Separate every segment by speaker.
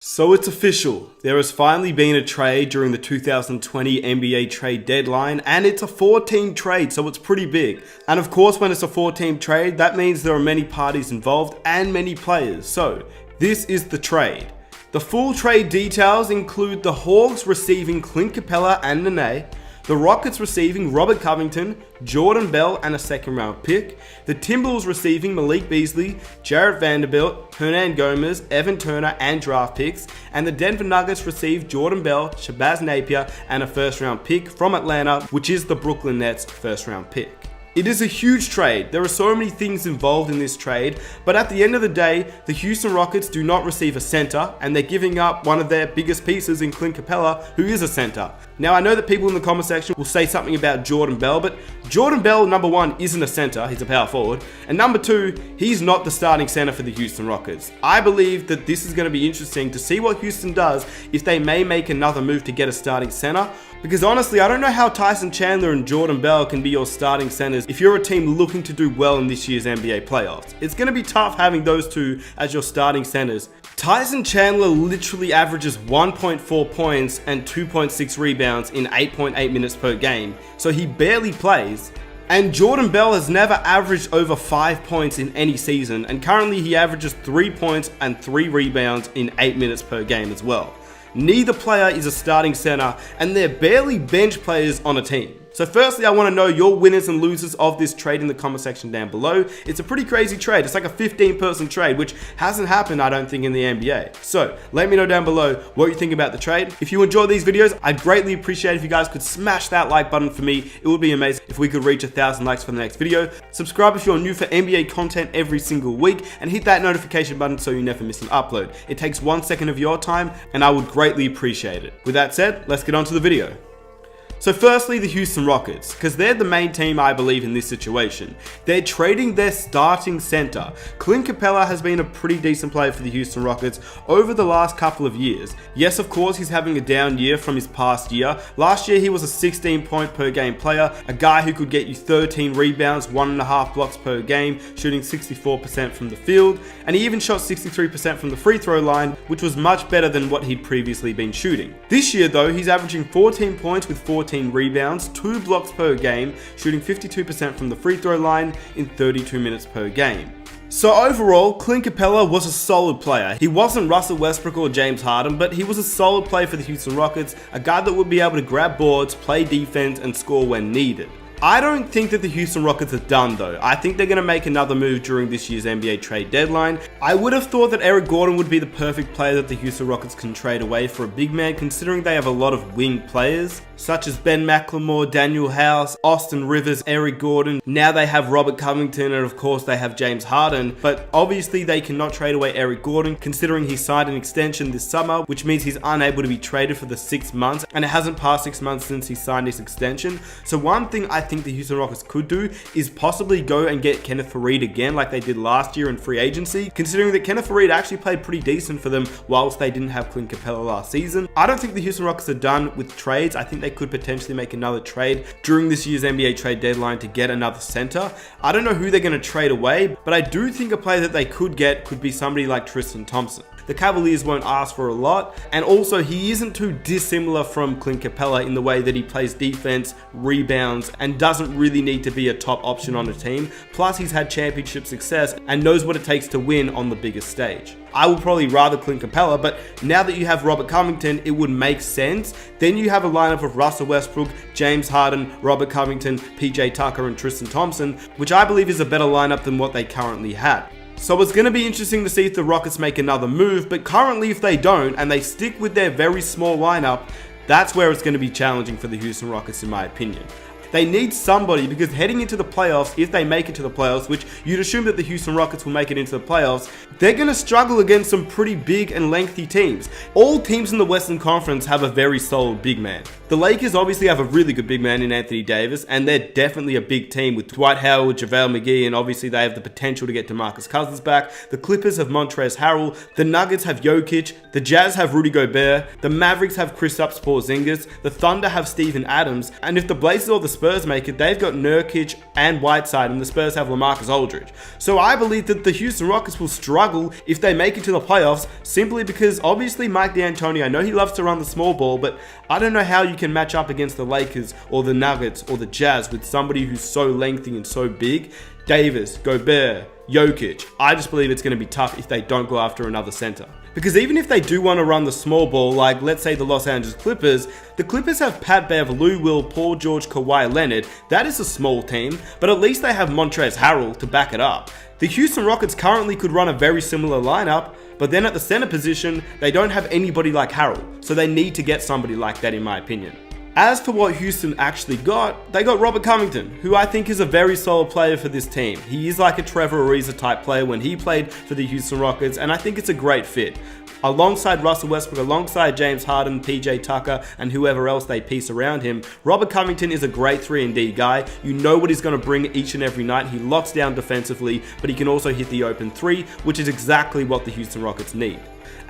Speaker 1: So it's official. There has finally been a trade during the 2020 NBA trade deadline, and it's a 4-team trade, so it's pretty big. And of course, when it's a 4-team trade, that means there are many parties involved and many players. So this is the trade. The full trade details include the Hawks receiving Clint Capella and Nene, the Rockets receiving Robert Covington, Jordan Bell and a second-round pick, the Timberwolves receiving Malik Beasley, Jarrett Vanderbilt, Hernan Gomez, Evan Turner and draft picks, and the Denver Nuggets received Jordan Bell, Shabazz Napier and a first-round pick from Atlanta, which is the Brooklyn Nets' first-round pick. It is a huge trade. There are so many things involved in this trade, but at the end of the day, the Houston Rockets do not receive a center, and they're giving up one of their biggest pieces in Clint Capella, who is a center. Now, I know that people in the comment section will say something about Jordan Bell, but Jordan Bell, number one, isn't a center, he's a power forward, and number two, he's not the starting center for the Houston Rockets. I believe that this is going to be interesting to see what Houston does if they may make another move to get a starting center, because honestly, I don't know how Tyson Chandler and Jordan Bell can be your starting centers if you're a team looking to do well in this year's NBA playoffs. It's going to be tough having those two as your starting centers. Tyson Chandler literally averages 1.4 points and 2.6 rebounds in 8.8 minutes per game, so he barely plays. And Jordan Bell has never averaged over 5 points in any season, and currently he averages 3 points and 3 rebounds in 8 minutes per game as well. Neither player is a starting center, and they're barely bench players on a team. So firstly, I want to know your winners and losers of this trade in the comment section down below. It's a pretty crazy trade. It's like a 15-person trade, which hasn't happened, I don't think, in the NBA. So let me know down below what you think about the trade. If you enjoy these videos, I'd greatly appreciate if you guys could smash that like button for me. It would be amazing if we could reach 1,000 likes for the next video. Subscribe if you're new for NBA content every single week, and hit that notification button so you never miss an upload. It takes 1 second of your time, and I would greatly appreciate it. With that said, let's get on to the video. So firstly, the Houston Rockets, because they're the main team I believe in this situation. They're trading their starting center. Clint Capella has been a pretty decent player for the Houston Rockets over the last couple of years. Yes, of course, he's having a down year from his past year. Last year, he was a 16 point per game player, a guy who could get you 13 rebounds, 1.5 blocks per game, shooting 64% from the field, and he even shot 63% from the free throw line, which was much better than what he'd previously been shooting. This year though, he's averaging 14 points with 14 rebounds, 2 blocks per game, shooting 52% from the free throw line in 32 minutes per game. So overall, Clint Capella was a solid player. He wasn't Russell Westbrook or James Harden, but he was a solid player for the Houston Rockets, a guy that would be able to grab boards, play defense, and score when needed. I don't think that the Houston Rockets are done though. I think they're going to make another move during this year's NBA trade deadline. I would have thought that Eric Gordon would be the perfect player that the Houston Rockets can trade away for a big man, considering they have a lot of wing players, such as Ben McLemore, Daniel House, Austin Rivers, Eric Gordon. Now they have Robert Covington, and of course they have James Harden, but obviously they cannot trade away Eric Gordon, considering he signed an extension this summer, which means he's unable to be traded for the 6 months, and it hasn't passed 6 months since he signed his extension. So one thing I think the Houston Rockets could do is possibly go and get Kenneth Faried again like they did last year in free agency, considering that Kenneth Faried actually played pretty decent for them whilst they didn't have Clint Capella last season. I don't think the Houston Rockets are done with trades. I think they could potentially make another trade during this year's NBA trade deadline to get another center. I don't know who they're going to trade away, but I do think a player that they could get could be somebody like Tristan Thompson. The Cavaliers won't ask for a lot, and also he isn't too dissimilar from Clint Capella in the way that he plays defense, rebounds, and doesn't really need to be a top option on a team. Plus, he's had championship success and knows what it takes to win on the biggest stage. I would probably rather Clint Capella, but now that you have Robert Covington, it would make sense. Then you have a lineup of Russell Westbrook, James Harden, Robert Covington, PJ Tucker, and Tristan Thompson, which I believe is a better lineup than what they currently had. So it's going to be interesting to see if the Rockets make another move, but currently if they don't and they stick with their very small lineup, that's where it's going to be challenging for the Houston Rockets in my opinion. They need somebody, because heading into the playoffs, if they make it to the playoffs, which you'd assume that the Houston Rockets will make it into the playoffs, they're going to struggle against some pretty big and lengthy teams. All teams in the Western Conference have a very solid big man. The Lakers obviously have a really good big man in Anthony Davis, and they're definitely a big team with Dwight Howard, JaVale McGee, and obviously they have the potential to get DeMarcus Cousins back. The Clippers have Montrezl Harrell, the Nuggets have Jokic, the Jazz have Rudy Gobert, the Mavericks have Kristaps Porzingis, the Thunder have Steven Adams, and if the Blazers or the Spurs make it, they've got Nurkic and Whiteside, and the Spurs have LaMarcus Aldridge. So I believe that the Houston Rockets will struggle if they make it to the playoffs, simply because obviously Mike D'Antoni, I know he loves to run the small ball, but I don't know how you can match up against the Lakers or the Nuggets or the Jazz with somebody who's so lengthy and so big. Davis, Gobert, Jokic. I just believe it's going to be tough if they don't go after another center. Because even if they do want to run the small ball, like let's say the Los Angeles Clippers, the Clippers have Pat Bev, Lou Will, Paul George, Kawhi Leonard. That is a small team, but at least they have Montrezl Harrell to back it up. The Houston Rockets currently could run a very similar lineup, but then at the center position, they don't have anybody like Harrell, so they need to get somebody like that in my opinion. As for what Houston actually got, they got Robert Covington, who I think is a very solid player for this team. He is like a Trevor Ariza type player when he played for the Houston Rockets, and I think it's a great fit. Alongside Russell Westbrook, alongside James Harden, PJ Tucker, and whoever else they piece around him, Robert Covington is a great 3-and-D guy. You know what he's going to bring each and every night. He locks down defensively, but he can also hit the open three, which is exactly what the Houston Rockets need.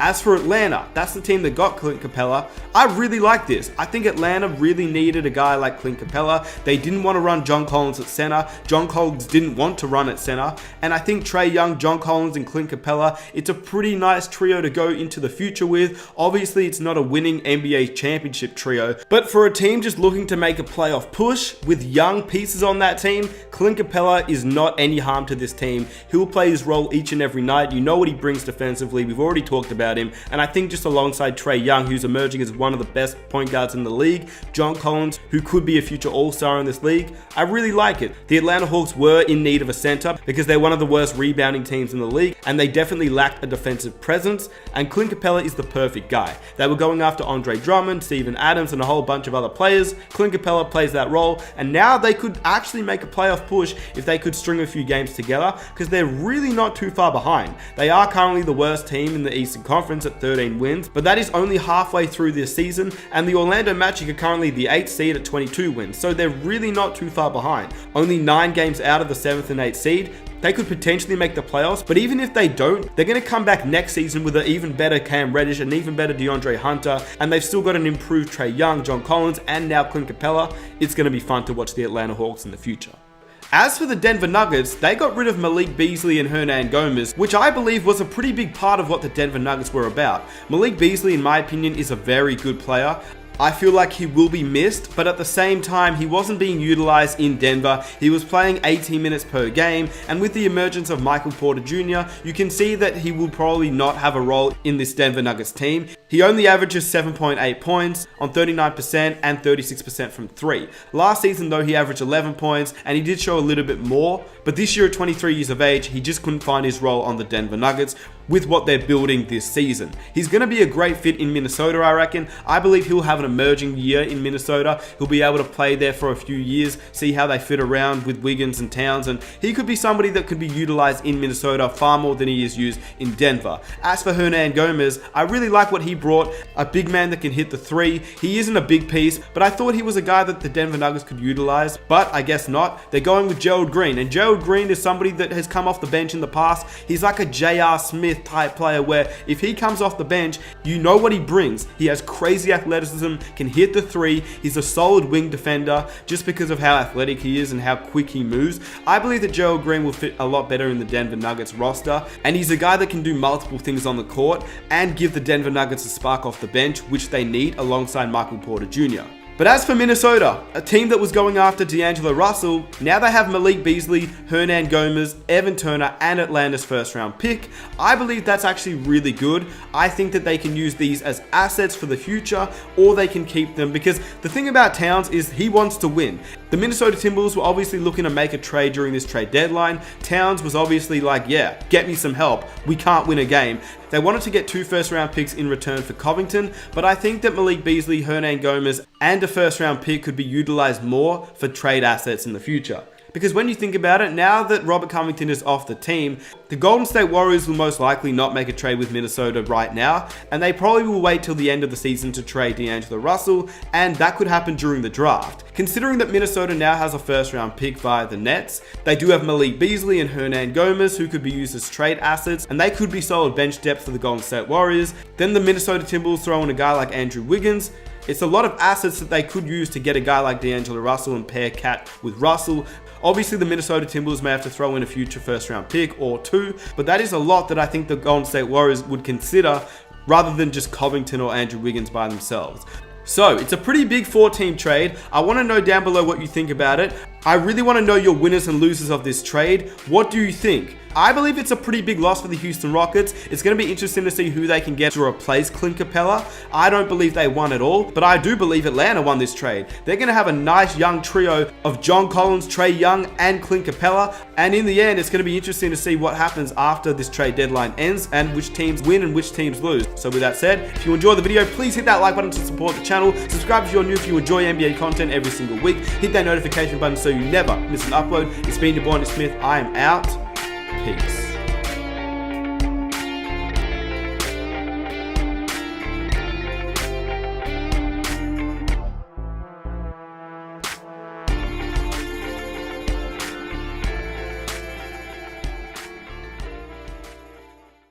Speaker 1: As for Atlanta, that's the team that got Clint Capella. I really like this. I think Atlanta really needed a guy like Clint Capella. They didn't want to run John Collins at center. John Collins didn't want to run at center. And I think Trae Young, John Collins, and Clint Capella, it's a pretty nice trio to go into the future with. Obviously, it's not a winning NBA championship trio, but for a team just looking to make a playoff push with young pieces on that team, Clint Capella is not any harm to this team. He'll play his role each and every night. You know what he brings defensively. We've already talked about him, and I think just alongside Trae Young, who's emerging as one of the best point guards in the league, John Collins, who could be a future all-star in this league, I really like it. The Atlanta Hawks were in need of a center because they're one of the worst rebounding teams in the league, and they definitely lacked a defensive presence, and Clint Capella is the perfect guy. They were going after Andre Drummond, Steven Adams, and a whole bunch of other players. Clint Capella plays that role, and now they could actually make a playoff push if they could string a few games together, because they're really not too far behind. They are currently the worst team in the Eastern Conference at 13 wins, but that is only halfway through this season, and the Orlando Magic are currently the 8th seed at 22 wins, so they're really not too far behind. Only 9 games out of the 7th and 8th seed. They could potentially make the playoffs, but even if they don't, they're going to come back next season with an even better Cam Reddish, an even better DeAndre Hunter, and they've still got an improved Trae Young, John Collins, and now Clint Capella. It's going to be fun to watch the Atlanta Hawks in the future. As for the Denver Nuggets, they got rid of Malik Beasley and Hernan Gomez, which I believe was a pretty big part of what the Denver Nuggets were about. Malik Beasley, in my opinion, is a very good player. I feel like he will be missed, but at the same time, he wasn't being utilized in Denver. He was playing 18 minutes per game, and with the emergence of Michael Porter Jr., you can see that he will probably not have a role in this Denver Nuggets team. He only averages 7.8 points on 39% and 36% from 3. Last season, though, he averaged 11 points, and he did show a little bit more, but this year at 23 years of age, he just couldn't find his role on the Denver Nuggets with what they're building this season. He's going to be a great fit in Minnesota, I reckon. I believe he'll have an emerging year in Minnesota. He'll be able to play there for a few years, see how they fit around with Wiggins and Towns, and he could be somebody that could be utilized in Minnesota far more than he is used in Denver. As for Hernan Gomez, I really like what he brought, a big man that can hit the three. He isn't a big piece, but I thought he was a guy that the Denver Nuggets could utilize, but I guess not. They're going with Gerald Green, and Gerald Green is somebody that has come off the bench in the past. He's like a J.R. Smith type player where if he comes off the bench, you know what he brings. He has crazy athleticism, can hit the three, he's a solid wing defender just because of how athletic he is and how quick he moves. I believe that Gerald Green will fit a lot better in the Denver Nuggets roster, and he's a guy that can do multiple things on the court and give the Denver Nuggets a spark off the bench, which they need alongside Michael Porter Jr. But as for Minnesota, a team that was going after D'Angelo Russell, now they have Malik Beasley, Hernan Gomez, Evan Turner, and Atlanta's first round pick. I believe that's actually really good. I think that they can use these as assets for the future, or they can keep them, because the thing about Towns is he wants to win. The Minnesota Timberwolves were obviously looking to make a trade during this trade deadline. Towns was obviously like, yeah, get me some help. We can't win a game. They wanted to get 2 first round picks in return for Covington, but I think that Malik Beasley, Hernan Gomez, and a first round pick could be utilized more for trade assets in the future. Because when you think about it, now that Robert Covington is off the team, the Golden State Warriors will most likely not make a trade with Minnesota right now, and they probably will wait till the end of the season to trade D'Angelo Russell, and that could happen during the draft. Considering that Minnesota now has a first round pick via the Nets, they do have Malik Beasley and Hernan Gomez who could be used as trade assets, and they could be solid bench depth for the Golden State Warriors. Then the Minnesota Timberwolves throw in a guy like Andrew Wiggins. It's a lot of assets that they could use to get a guy like D'Angelo Russell and pair Cat with Russell. Obviously, the Minnesota Timberwolves may have to throw in a future first-round pick or two, but that is a lot that I think the Golden State Warriors would consider rather than just Covington or Andrew Wiggins by themselves. So, it's a pretty big 4-team trade. I want to know down below what you think about it. I really want to know your winners and losers of this trade. What do you think? I believe it's a pretty big loss for the Houston Rockets. It's going to be interesting to see who they can get to replace Clint Capella. I don't believe they won at all, but I do believe Atlanta won this trade. They're going to have a nice young trio of John Collins, Trae Young, and Clint Capella. And in the end, it's going to be interesting to see what happens after this trade deadline ends and which teams win and which teams lose. So with that said, if you enjoy the video, please hit that like button to support the channel. Subscribe if you're new if you enjoy NBA content every single week. Hit that notification button so you never miss an upload. It's been your boy, Smith. I am out. Peace.